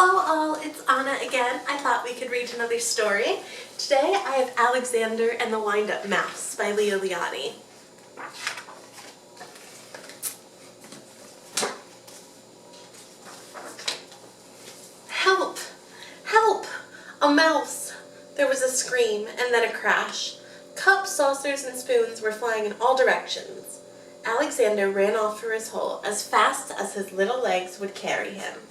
Hello all, it's Anna again. I thought we could read another story. Today I have Alexander and the Wind-Up Mouse by Leo Lionni. Help! Help! A mouse! There was a scream and then a crash. Cups, saucers, and spoons were flying in all directions. Alexander ran off for his hole as fast as his little legs would carry him.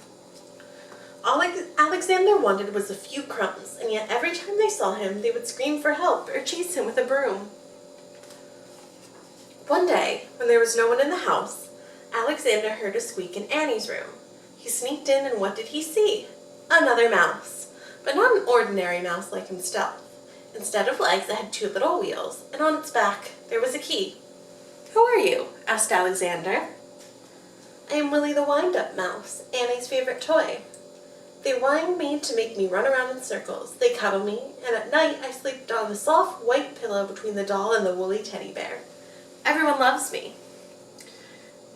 All Alexander wanted was a few crumbs, and yet every time they saw him, they would scream for help or chase him with a broom. One day, when there was no one in the house, Alexander heard a squeak in Annie's room. He sneaked in, and what did he see? Another mouse, but not an ordinary mouse like himself. Instead of legs, it had two little wheels, and on its back there was a key. "Who are you?" asked Alexander. "I am Willie the Wind-Up Mouse, Annie's favorite toy. They wind me to make me run around in circles. They cuddle me, and at night I sleep on a soft white pillow between the doll and the woolly teddy bear. Everyone loves me."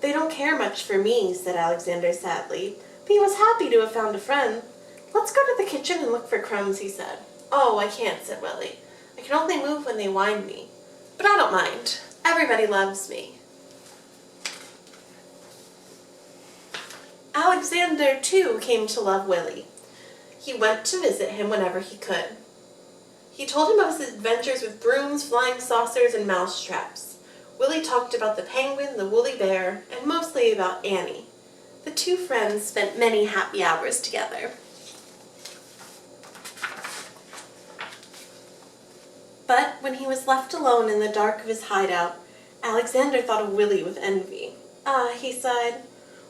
"They don't care much for me," said Alexander sadly, but he was happy to have found a friend. "Let's go to the kitchen and look for crumbs," he said. "Oh, I can't," said Willie. "I can only move when they wind me. But I don't mind. Everybody loves me." Alexander, too, came to love Willie. He went to visit him whenever he could. He told him of his adventures with brooms, flying saucers, and mouse traps. Willie talked about the penguin, the woolly bear, and mostly about Annie. The two friends spent many happy hours together. But when he was left alone in the dark of his hideout, Alexander thought of Willie with envy. "Ah," he sighed,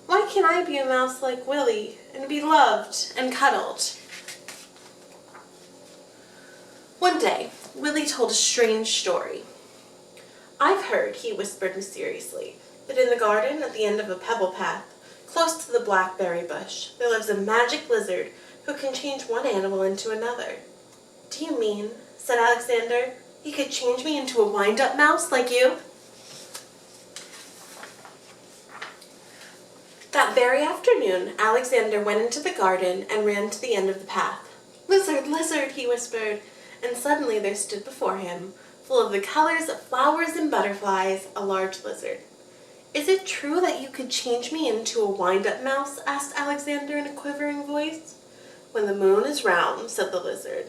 "why can't I be a mouse like Willie and be loved and cuddled?" One day, Willie told a strange story. "I've heard," he whispered mysteriously, "that in the garden at the end of a pebble path, close to the blackberry bush, there lives a magic lizard who can change one animal into another." "Do you mean," said Alexander, "he could change me into a wind-up mouse like you?" That very afternoon, Alexander went into the garden and ran to the end of the path. "Lizard, lizard," he whispered, and suddenly there stood before him, full of the colors of flowers and butterflies, a large lizard. "Is it true that you could change me into a wind-up mouse?" asked Alexander in a quivering voice. "When the moon is round," said the lizard,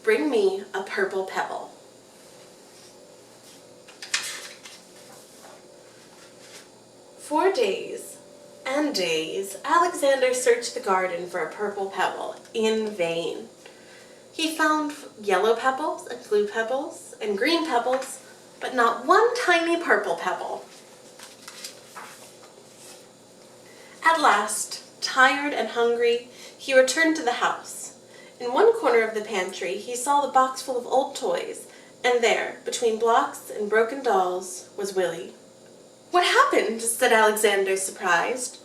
"bring me a purple pebble." For days and days, Alexander searched the garden for a purple pebble, in vain. He found yellow pebbles and blue pebbles and green pebbles, but not one tiny purple pebble. At last, tired and hungry, he returned to the house. In one corner of the pantry, he saw the box full of old toys, and there, between blocks and broken dolls, was Willie. "What happened?" said Alexander, surprised.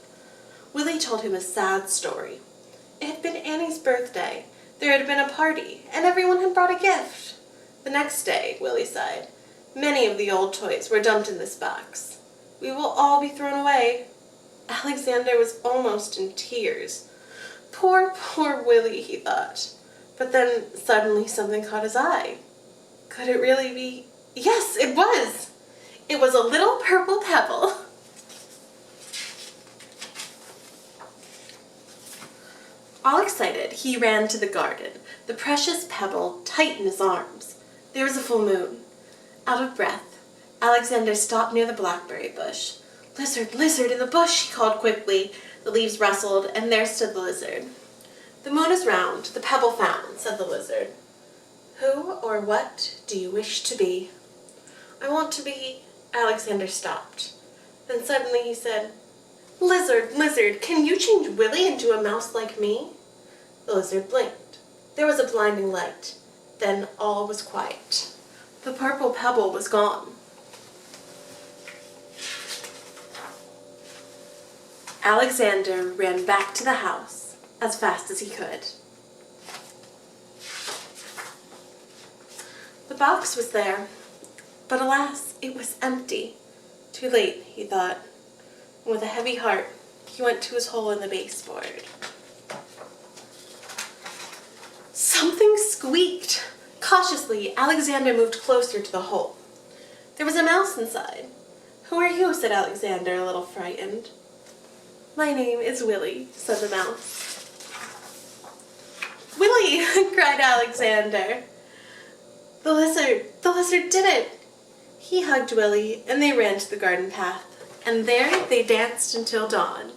Willie told him a sad story. It had been Annie's birthday. There had been a party, and everyone had brought a gift. "The next day," Willie sighed, "many of the old toys were dumped in this box. We will all be thrown away." Alexander was almost in tears. Poor, poor Willie, he thought. But then suddenly something caught his eye. Could it really be? Yes, it was! It was a little purple pebble. All excited, he ran to the garden, the precious pebble tight in his arms. There was a full moon. Out of breath, Alexander stopped near the blackberry bush. "Lizard, lizard in the bush," he called quickly. The leaves rustled, and there stood the lizard. "The moon is round, the pebble found," said the lizard. "Who or what do you wish to be?" "I want to be—" Alexander stopped. Then suddenly he said, "Lizard, lizard, can you change Willie into a mouse like me?" The lizard blinked. There was a blinding light. Then all was quiet. The purple pebble was gone. Alexander ran back to the house as fast as he could. The box was there, but alas, it was empty. Too late, he thought. With a heavy heart, he went to his hole in the baseboard. Something squeaked. Cautiously, Alexander moved closer to the hole. There was a mouse inside. "Who are you?" said Alexander, a little frightened. "My name is Willie," said the mouse. "Willie!" cried Alexander. The lizard did it! He hugged Willie, and they ran to the garden path, and there they danced until dawn.